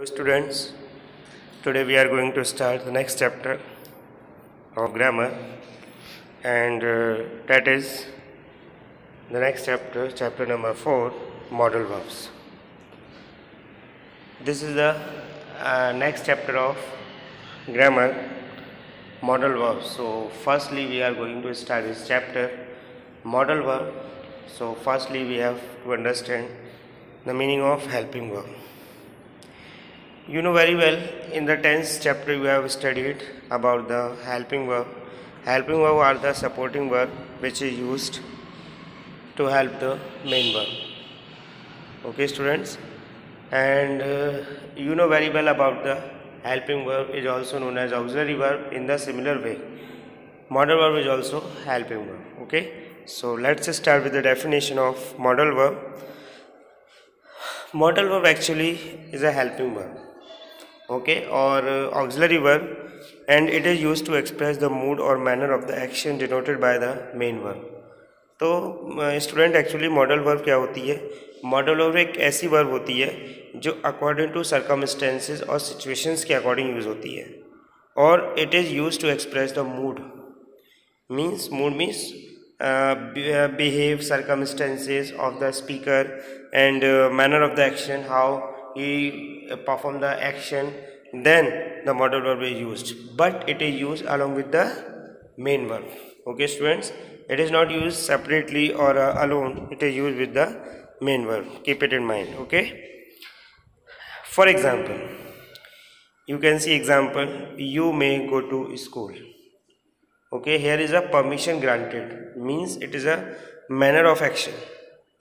Hello students, today we are going to start the next chapter of grammar, and that is the next chapter, chapter number 4, modal verbs. This is the next chapter of grammar, modal verbs. So firstly we are going to start this chapter, modal verb. So firstly we have to understand the meaning of helping verb. You know very well, in the 10th chapter we have studied about the helping verb. Helping verb are the supporting verb which is used to help the main verb. Okay students, and you know very well about the helping verb is also known as auxiliary verb in the similar way. Modal verb is also helping verb. Okay, so let's start with the definition of modal verb. Modal verb actually is a helping verb, okay, or auxiliary verb, and it is used to express the mood or manner of the action denoted by the main verb. तो student actually modal verb क्या होती है? Modal verb एक ऐसी verb होती है जो according to circumstances और सिचुएशंस के अकॉर्डिंग यूज़ होती है, और it is use to express the mood. Mood means behave, circumstances of the speaker, and manner of the action, how he perform the action. Then the modal verb is used, but it is used along with the main verb. Okay students, it is not used separately or alone, it is used with the main verb. Keep it in mind. Okay, for example, you can see example, you may go to school. Okay, here is a permission granted, means it is a manner of action.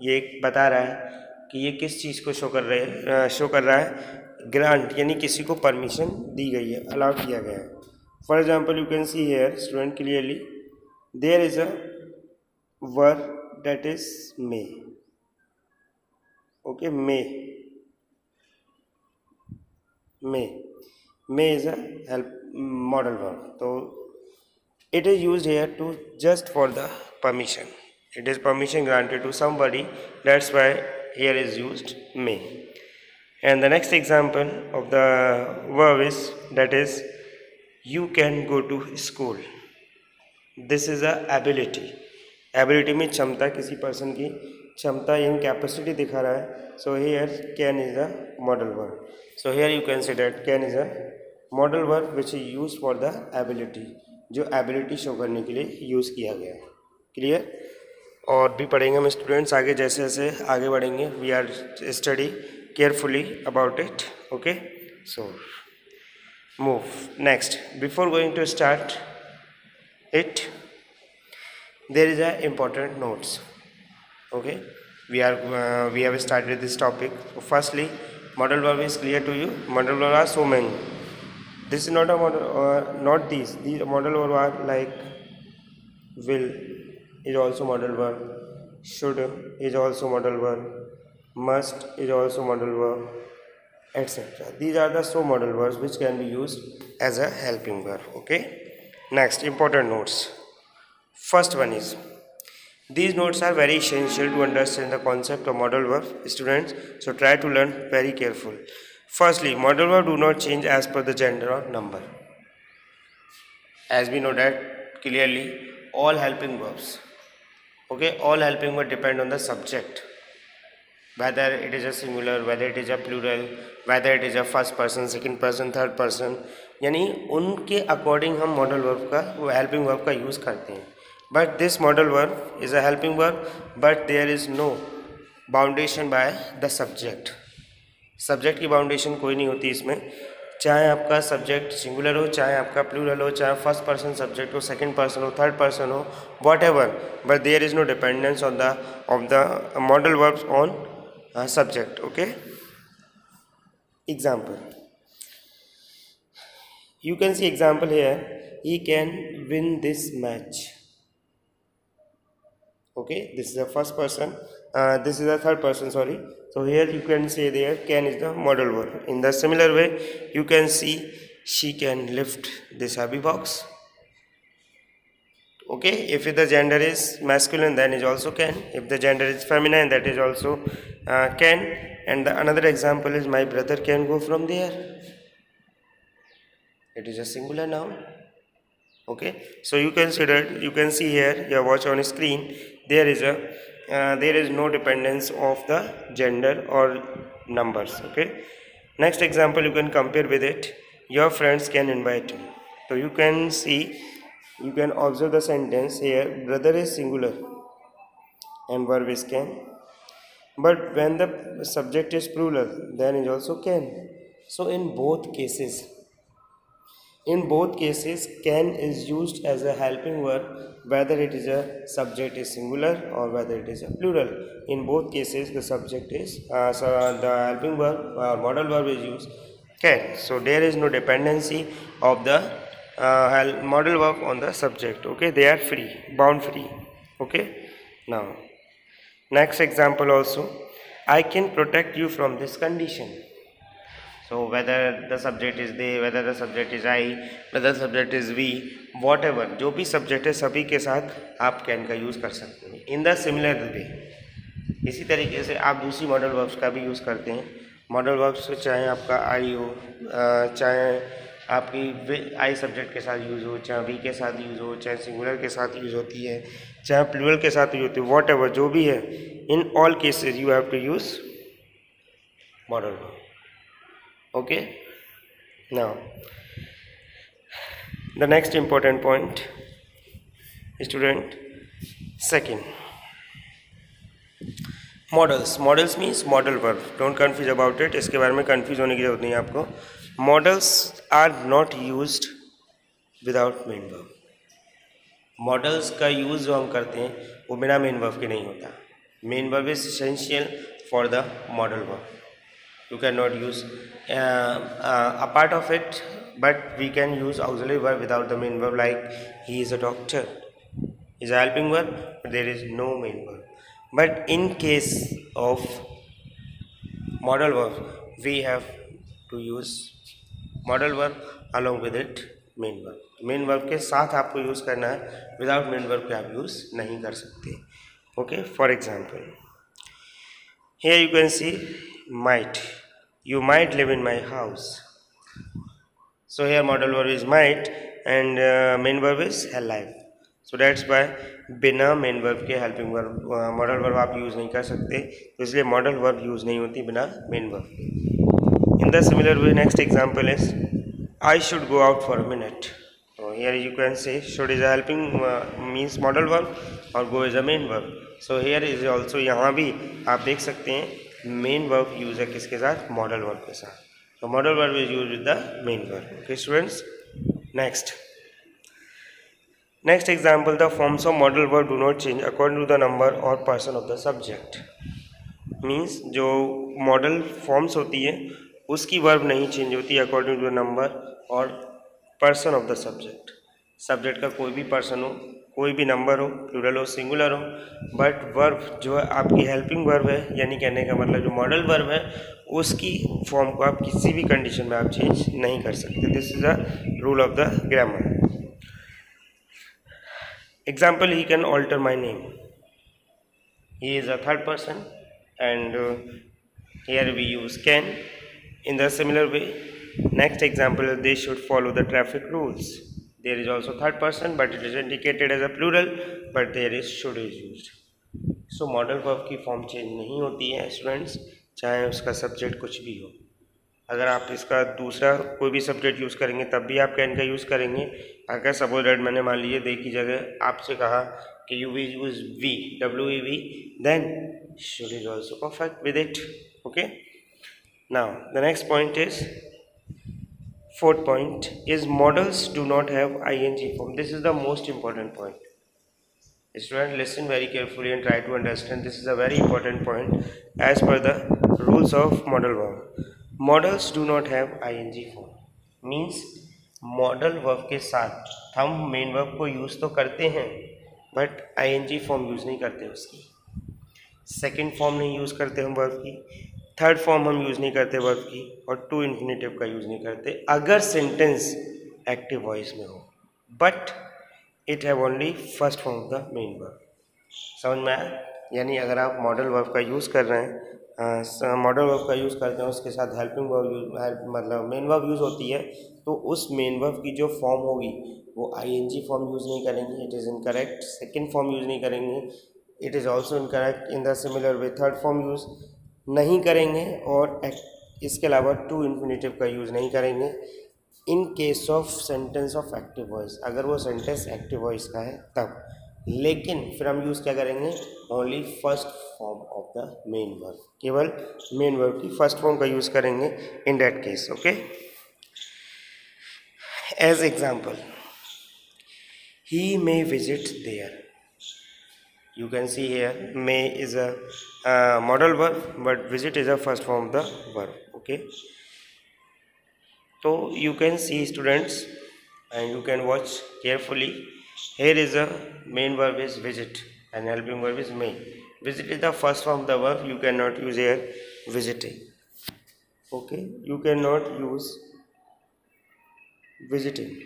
ये एक बता रहा है कि ये किस चीज़ को show कर रहा है. ग्रांट यानी किसी को परमिशन दी गई है, अलाउ किया गया है. For example, you can see here student clearly, there is a verb that is may. Okay, may is a help modal verb. तो it is used here to just for the permission. It is permission granted to somebody, that's why here is used may. And the next example of the verb is, that is, you can go to school. This is a ability. Ability में क्षमता, किसी person की क्षमता in capacity दिखा रहा है. So here can is a model verb. So here you can say that can is a model verb which is used for the ability, जो ability show करने के लिए यूज़ किया गया है. क्लियर? और भी पढ़ेंगे हम स्टूडेंट्स आगे, जैसे जैसे आगे बढ़ेंगे. We are study carefully about it. Okay, so move next. Before going to start it, there is a important notes. Okay, we have started this topic. So firstly, modal verb is clear to you. Modal verb are so many. This is not a model, not these. These modal verb are like will is also modal verb, should is also modal verb, must is also modal verb, etc. These are the so modal verbs which can be used as a helping verb. Okay. Next, important notes. First one is, these notes are very essential to understand the concept of modal verb, students. So try to learn very careful. Firstly, modal verb do not change as per the gender or number. As we know that clearly, all helping verbs, okay, all helping verbs depend on the subject, whether it is a singular, whether it is a plural, whether it is a first person, second person, third person. यानी उनके according हम modal verb का, वो helping verb का use करते हैं. But this modal verb is a helping verb, but there is no boundation by the subject. Subject की boundation कोई नहीं होती इसमें, चाहे आपका सब्जेक्ट सिंगुलर हो, चाहे आपका प्लूरल हो, चाहे फर्स्ट पर्सन सब्जेक्ट हो, सेकंड पर्सन हो, थर्ड पर्सन हो, whatever, but there is no dependence on the of the modal verbs on subject. Okay, example, you can see example here, he can win this match. Okay, this is the first person, this is the third person, sorry. So here you can say there can is the modal verb. In the similar way, you can see she can lift this heavy box. Okay, if the gender is masculine, then is also can. If the gender is feminine, that is also can. And the another example is my brother can go from there. It is a singular noun. Okay, so you consider, you can see here, your watch on screen, there is no dependence of the gender or numbers. Okay, next example you can compare with it. Your friends can invite you. So you can see, you can observe the sentence here. Brother is singular and verb is can, but when the subject is plural, then it also can. So in both cases can is used as a helping verb, whether it is a subject is singular or whether it is a plural. In both cases the subject is so the helping verb or modal verb is used can. So there is no dependency of the modal verb on the subject. Okay, they are free, bound free. Okay, now next example also, I can protect you from this condition. So whether the subject is they, whether the subject is I, whether the subject is we, whatever, जो भी subject है सभी के साथ आप can का use कर सकते हैं. In the similar way, इसी तरीके से आप दूसरी modal verbs का भी use करते हैं. Modal verbs चाहे आपका I हो, चाहे आपकी I सब्जेक्ट के साथ यूज़ हो, चाहे वी के साथ यूज़ हो, चाहे सिंगुलर के साथ यूज़ होती है, चाहे प्लूरल के साथ यूज होती है, वॉट एवर जो भी है, in all cases you have to use modal verb. Okay, now the next important point, student, second, models means modal verb. Don't confuse about it, इसके बारे में confuse होने की जरूरत नहीं है आपको. Models are not used without main verb. Models का use जो हम करते हैं वो बिना main verb के नहीं होता. Main verb is essential for the modal verb. You cannot use a part of it, but we can use auxiliary verb without the main verb, like he is a doctor is a helping verb, but there is no main verb. But in case of modal verb, we have to use modal verb along with it main verb. Main verb के साथ आपको use करना है, without main verb के आप use नहीं कर सकते. Okay, for example, here you can see might. You might live in my house. So here modal verb is might and main verb is alive. So that's why बिना main verb के helping verb modal verb आप use नहीं कर सकते, तो इसलिए modal verb use नहीं होती बिना main verb. In the similar way, next example is I should go out for a minute. So here you can say should is a helping means modal verb और go is a main verb. So here is also, यहाँ भी आप देख सकते हैं main verb use है किसके साथ, मॉडल वर्ब के साथ. तो modal verb is use with the main verb. Okay students, next example, the forms of modal verb do not change according to the number और person of the subject. Means जो modal forms होती है उसकी verb नहीं change होती according to the number और person of the subject. Subject का कोई भी पर्सन हो, कोई भी नंबर हो, प्लूरल हो, सिंगुलर हो, बट वर्ब जो है आपकी हेल्पिंग वर्ब है, यानी कहने का मतलब जो मॉडल वर्ब है उसकी फॉर्म को आप किसी भी कंडीशन में आप चेंज नहीं कर सकते. This is the rule of the grammar. Example, he can alter my name. He is a third person and here we use can. In the similar way, next example, they should follow the traffic rules. There is also third person, but it is indicated as a plural, but there is should is used. So modal verb की form change नहीं होती है students, चाहे उसका subject कुछ भी हो. अगर आप इसका दूसरा कोई भी सब्जेक्ट यूज़ करेंगे तब भी आप कैन का यूज़ करेंगे. अगर सपोज दैट मैंने मान लीजिए दे की जगह आपसे कहा कि you will use we, WEV, then should is also perfect with it. Okay, now the next point is, fourth point is modals do not have ing form. This is the most important point. Student, listen very carefully and try to understand. This is a very important point as per the rules of modal verb. Modals do not have ing form. Means modal verb के साथ हम main verb को use तो करते हैं but ing form use नहीं करते, उसकी सेकेंड फॉर्म नहीं यूज करते हम वर्ब की, थर्ड फॉर्म हम यूज़ नहीं करते वर्ब की, और टू इन्फिनेटिव का यूज़ नहीं करते अगर सेंटेंस एक्टिव वॉइस में हो. But it have only first form of the main verb. समझ में आया? यानी अगर आप मॉडल वर्ब का यूज़ कर रहे हैं, मॉडल वर्ब का यूज़ करते हैं, उसके साथ हेल्पिंग वर्ब यूज मतलब मेन वर्ब यूज़ होती है, तो उस मेन वर्ब की जो फॉर्म होगी वो आईएनजी फॉर्म यूज़ नहीं करेंगे, it is incorrect. Second form use नहीं करेंगे, it is also incorrect. In the similar way third form use नहीं करेंगे, और इसके अलावा टू इन्फिनेटिव का यूज़ नहीं करेंगे in case of sentence of active voice, अगर वो सेंटेंस एक्टिव वॉइस का है तब। लेकिन फिर हम यूज़ क्या करेंगे? Only first form of the main verb, केवल मेन वर्ब की फर्स्ट फॉर्म का यूज़ करेंगे in that case. Okay, as example, he may visit there. You can see here may is a modal verb, but visit is a first form of the verb. Okay, so you can see students, and you can watch carefully. Here is a main verb is visit and helping verb is may. Visit is the first form of the verb. You cannot use here visiting. Okay, you cannot use visiting.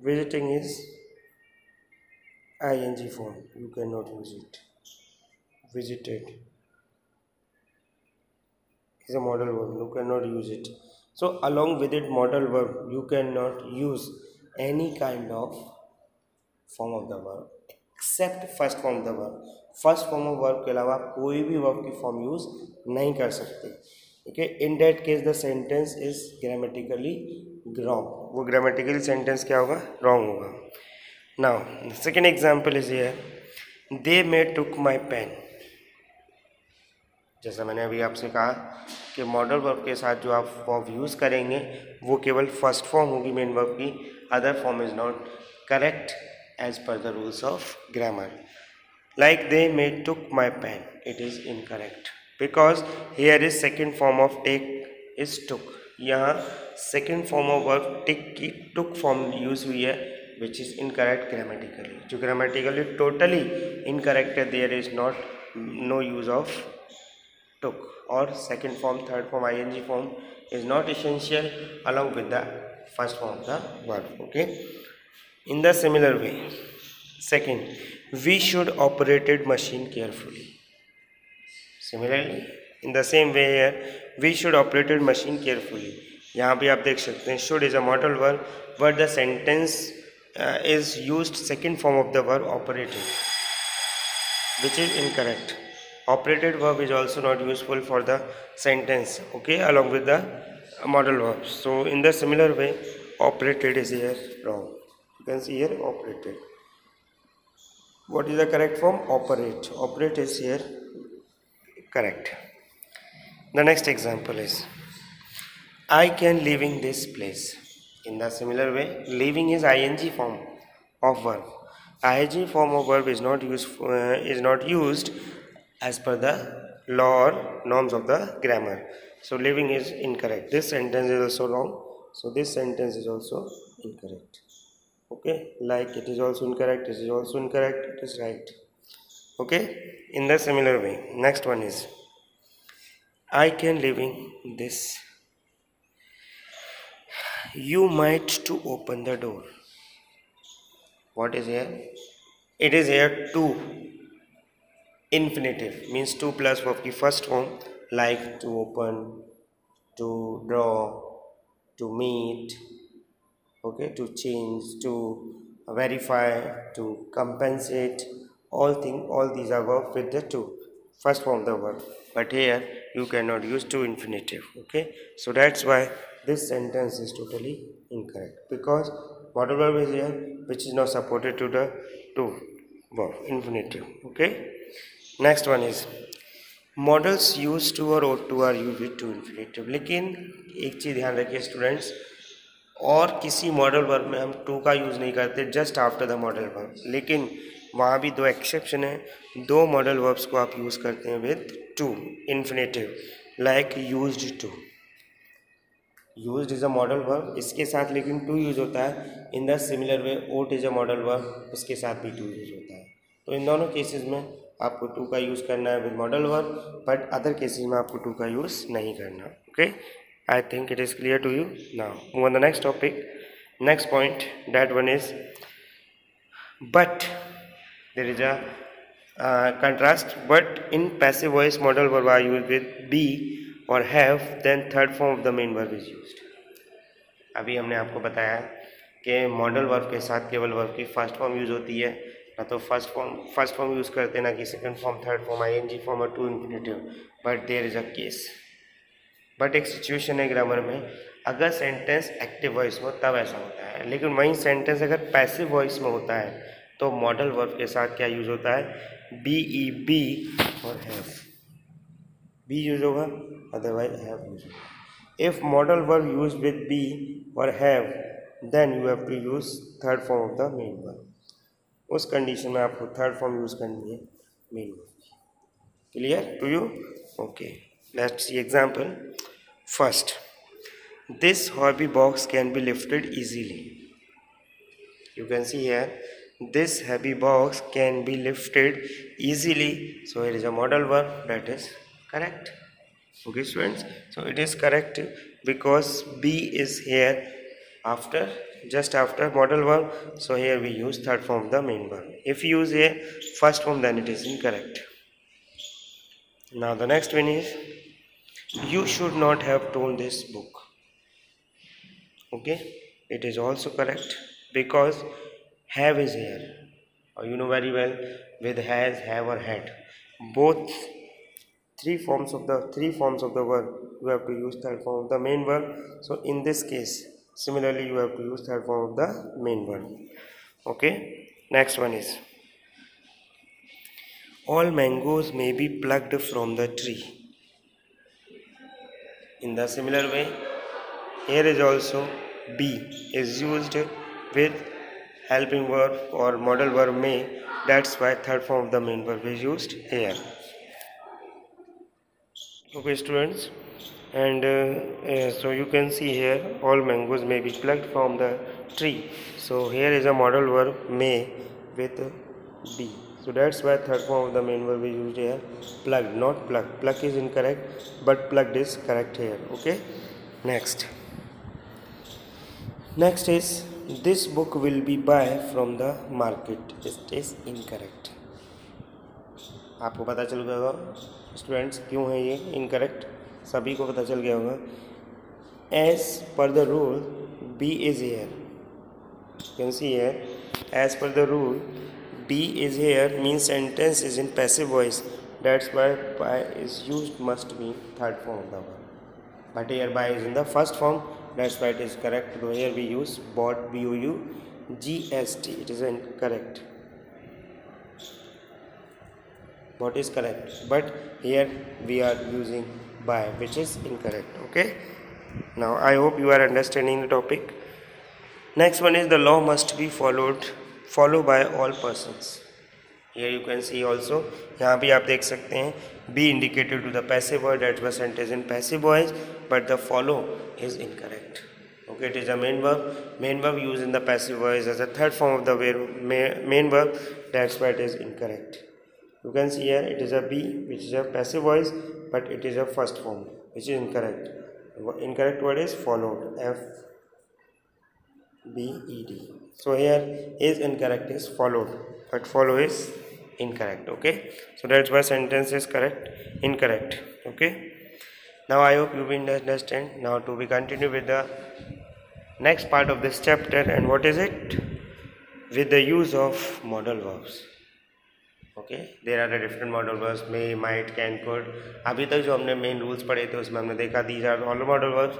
Visiting is ing form. You cannot use it. Visited is a modal verb. You cannot use it. So along with it modal verb, you cannot use any kind of form of the verb except first form of the verb. First form of verb के अलावा कोई भी verb की form use नहीं कर सकते। ठीक है, in that case the sentence is grammatically wrong. वो ग्रामेटिकली सेंटेंस क्या होगा? रॉन्ग होगा। Now second example is here, they may took my pen. जैसा मैंने अभी आपसे कहा कि मॉडल वर्ब के साथ जो आप वर्ब यूज़ करेंगे वो केवल फर्स्ट फॉर्म होगी मेन वर्ब की, other form is not correct as per the rules of grammar. Like they may took my pen, it is incorrect because here is second form of take is took। यहाँ second form of verb take की took form use हुई है, which is incorrect grammatically। जो grammatically totally incorrect है, there is not no use of took, और second form third form ing form is not essential along with the first form of the verb। Okay, in the similar way, second, we should operated machine carefully। Similarly, in the same way here, we should operated machine carefully। यहाँ भी आप देख सकते हैं should is a modal verb, but the sentence is used second form of the verb operated, which is incorrect। Operated verb is also not useful for the sentence, okay, along with the modal verbs। So in the similar way, operated is here wrong। You can see here operated. What is the correct form? Operate. Operate is here correct. The next example is, I can leaving this place। In the similar way, leaving is ing form of verb. ing form of verb is not used as per the law or norms of the grammar. So leaving is incorrect. This sentence is also wrong. So this sentence is also incorrect. Okay, like it is also incorrect, it is also incorrect, it is right। Okay, in the similar way, next one is, I can living this, you might to open the door। What is here? It is here to infinitive, means to plus verb की first form, like to open, to draw, to meet, okay, to change, to verify, to compensate, all these are verb with the to first form of the verb, but here you cannot use to infinitive। Okay, so that's why this sentence is totally incorrect, because modal verb is here which is not supported to the to verb infinitive। Okay, next one is, modals use to और to are use with to infinitive. लेकिन एक चीज़ ध्यान रखिए students, और किसी modal verb में हम to का यूज़ नहीं करते just after the modal verb, लेकिन वहाँ भी दो एक्सेप्शन है। दो मॉडल वर्ब्स को आप यूज़ करते हैं with to infinitive, like used to. Used is a modal verb, इसके साथ लेकिन टू यूज होता है। In the similar way ought is a modal verb, उसके साथ भी टू यूज होता है। तो इन दोनों केसेस में आपको टू का यूज़ करना है with modal verb, but other cases में आपको टू का यूज़ नहीं करना. Okay, I think it is clear to you. Now move on the next topic. Next point, that one is but. There is a contrast, but in passive voice modal verb are used with be or have, then third form of the main verb is used. अभी हमने आपको बताया कि modal verb के साथ केवल verb की first form use होती है, ना तो फर्स्ट फॉर्म यूज़ करते हैं, ना कि second form, third form, ING form और to infinitive. But there is a case, but एक सिचुएशन है ग्रामर में, अगर सेंटेंस एक्टिव वॉइस में तब ऐसा होता है, लेकिन वही सेंटेंस अगर पैसिव वॉइस में होता है तो मॉडल वर्ब के साथ क्या यूज होता है, बी ई बी और हैव. बी यूज होगा, अदरवाइज हैव यूज होगा. If modal verb use with be और have, then you have to use third form of the main verb. उस कंडीशन में आपको थर्ड फॉर्म यूज करनी है main verb की. Clear to you? Okay, let's see example. First, this heavy box can be lifted easily. You can see here, this heavy box can be lifted easily. So it is a modal verb, that is correct. Okay students, so it is correct because be is here after, just after modal verb. So here we use third form of the main verb. If you use here first form, then it is incorrect. Now the next one is, you should not have told this book. Okay, it is also correct because have is here, or you know very well, with has, have or had, both three forms of the verb, you have to use third form of the main verb. So in this case similarly you have to use third form of the main verb. Okay, next one is, all mangoes may be plucked from the tree. In the similar way, here is also be is used with helping verb or modal verb may, that's why third form of the main verb is used here. Okay students, and so you can see here, all mangoes may be plucked from the tree. So here is a modal verb may with be, so that's why third form of the main verb is used here. Plucked, not pluck. Pluck is incorrect, but plucked is correct here. Okay, next is, this book will be buy from the market. It is incorrect. आपको पता चल गया होगा students क्यों है ये incorrect, सभी को पता चल गया होगा. As per the rule be is here. You can see here, as per the rule be is here means sentence is in passive voice, that's why by is used must be third form of the verb. But here by is in the first form, that's why it is correct. So here we use bought, B-O-U-G-S-T. It is incorrect. What is correct? But here we are using by, which is incorrect. Okay. Now I hope you are understanding the topic. Next one is, the law must be followed by all persons. Here you can see also, यहाँ भी आप देख सकते हैं, be indicated to the passive word, that was sentence in passive voice, but the follow is incorrect. Okay, it is a main verb used in the passive voice as a third form of the main verb, that's why it is incorrect. You can see here it is a be, which is a passive voice, but it is a first form, which is incorrect. Incorrect word is followed, F-B-E-D. So here is incorrect is followed, but follow is incorrect. Okay, so that's why sentence is incorrect. Okay, now I hope you will understand. Now to be continue with the next part of this chapter, and what is it? With the use of modal verbs. Okay, there are the different modal verbs, may, might, can, could. अभी तक जो हमने main rules पढ़े थे उसमें हमने देखा these are all modal verbs,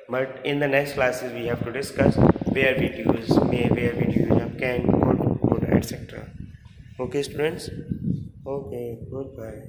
but in the next classes we have to discuss where we use may, where we use can, could, etc. Okay students, okay, goodbye.